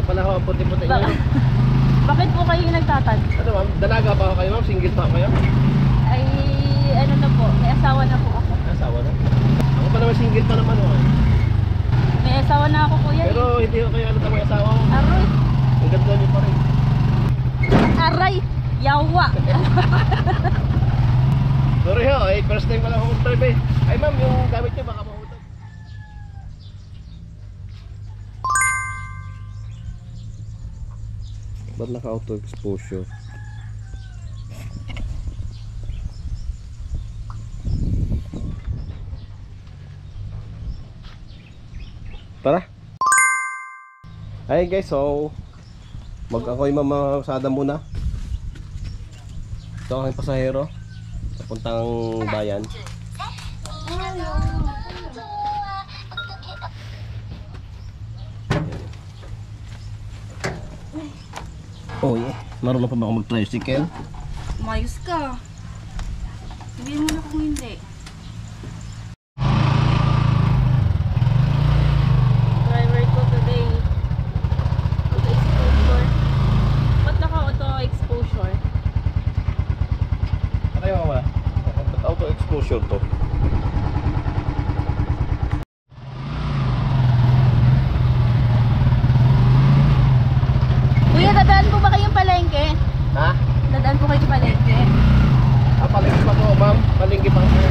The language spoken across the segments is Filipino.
Kaya pala ho, ang puti-puti nyo. Bakit po kayo nagtatanong? Ano ma'am, dalaga pa kayo ma'am? Single pa kayo? Ay, ano na po, may asawa na po ako. Asawa na? Ako pa naman single pa naman ho. May asawa na ako kuya. Pero hindi ko kayo alata may asawa ko. Aroy. Ang ganda nyo pa rin. Aray, yawa. Sorry ho, first time pa lang akong drive eh. Ay ma'am, yung gamit nyo baka mahutog. Ba't naka-auto exposure? Tara. Hi guys, so ako'y mamamasada muna. Ito ang aking pasahero papuntang bayan. Oh yeah, marunong pa ba ako mag-tricycle? Mayos ka. Sabihin mo na kung hindi. Driver ko today. Auto exposure. Ba't naka-auto exposure? Ano yung wala? Auto exposure to. Kuya, dadaan po ba kayong palengke? Ha? Dadaan po kayong palengke? Palengke pa po ma'am, palengke pa po.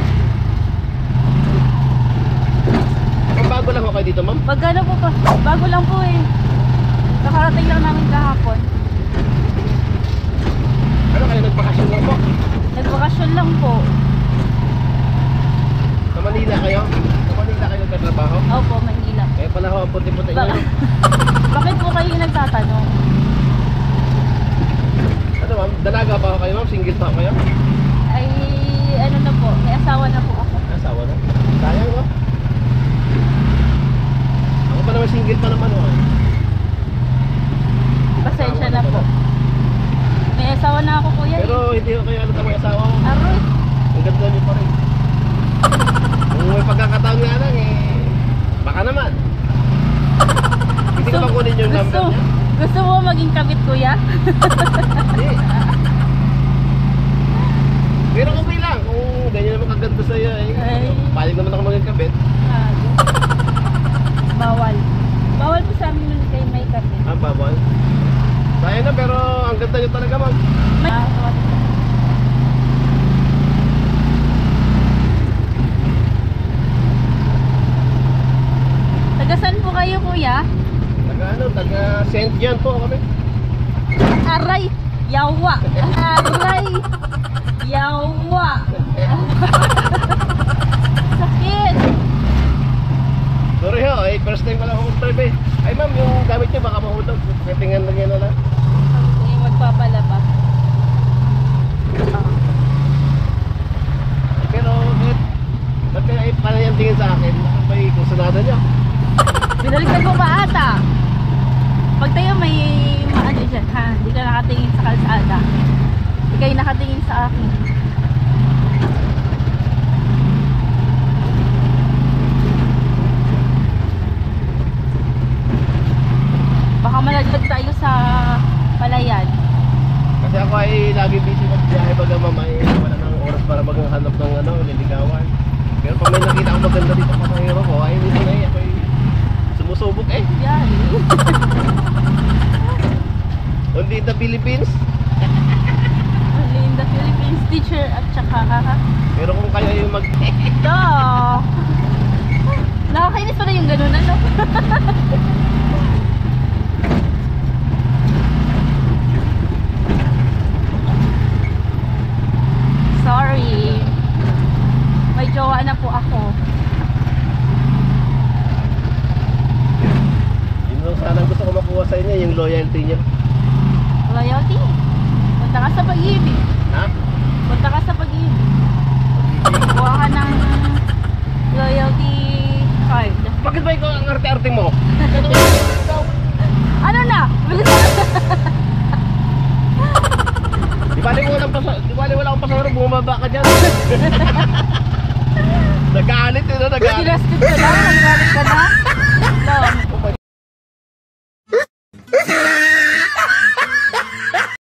Ang bago lang ako kayo dito ma'am? Pagkano po pa? Bago lang po eh. Nakarating lang namin kahapon. Ano kayo, nagbakasyon lang po? Nagbakasyon lang po. Sa Manila kayo? Sa Manila kayo nagtatrabaho? Opo, Manila. Kaya pala ho, ang puti-puti nyo. Bakit po kayo nagtatanong? Ano ma'am, dalaga pa kayo ma'am? Single pa kayo? Ay, ano na po, may asawa na po ako. Asawa na? Sayang ho? Ako pa naman single pa naman ho. Pasensya na po. May asawa na ako kuya. Pero hindi ko kayo alata may asawa ko. Aroy. Ang ganda nyo pa rin. Kung may pagkakataon nga lang eh, baka naman. Hindi ko pa kunin yung number niya. Gusto mo maging kabit kuya? Hindi. Pero okay lang, kung ganyan naman kaganda sa'yo eh. Palig naman ako maging kabit. Bawal. Bawal po sa amin nun kay may kabit. Ah, bawal. Sayang na pero ang ganda nyo talaga ma'am. Taga saan po kayo kuya? Taga ano, taga Saint John po kami. Aray, yawa. Aray, yawa. Sakit. Sorry ho, first time pa lang akong drive eh. Ay ma'am, yung gamit nyo baka mahutog. Settingan lang yan na lang. Yung magpapalaba. Pero, ba't kaya panayang tingin sa akin? May kusunada nyo. Binaliktad mo ba ata? Pag tayo may maano dyan ha, hindi ka nakatingin sa kalsada. Hindi kayo nakatingin sa akin. Baka malaglag tayo sa palayan. Kasi ako ay lagi busy magbiyahe baga mamay. Wala nang oras para maghanap ng ano, liligawan. Pero pag may nakita akong maganda dito sa pasahero ko, ay hindi na ako ay sumusubok eh. Yan. Only in the Philippines. Only in the Philippines, teacher at saka Pero kung kayo yung mag... ito. Nakakainis pa na yung ganun ano. Sorry. May jowa na po ako. Yun lang sana gusto ko makuha sa inyo, yung loyalty niyo. Loyalty? Punta ka sa pag-ibig. Ha? Punta ka sa pag-ibig. Kuha ka ng loyalty card. Bakit ba ikaw ang arte-arte mo? Ano na? Bilis na. Di bali wala akong pasahero, bumaba ka dyan. Nagalit yun, nagalit. Sinastit ka na? Nagalit ka na?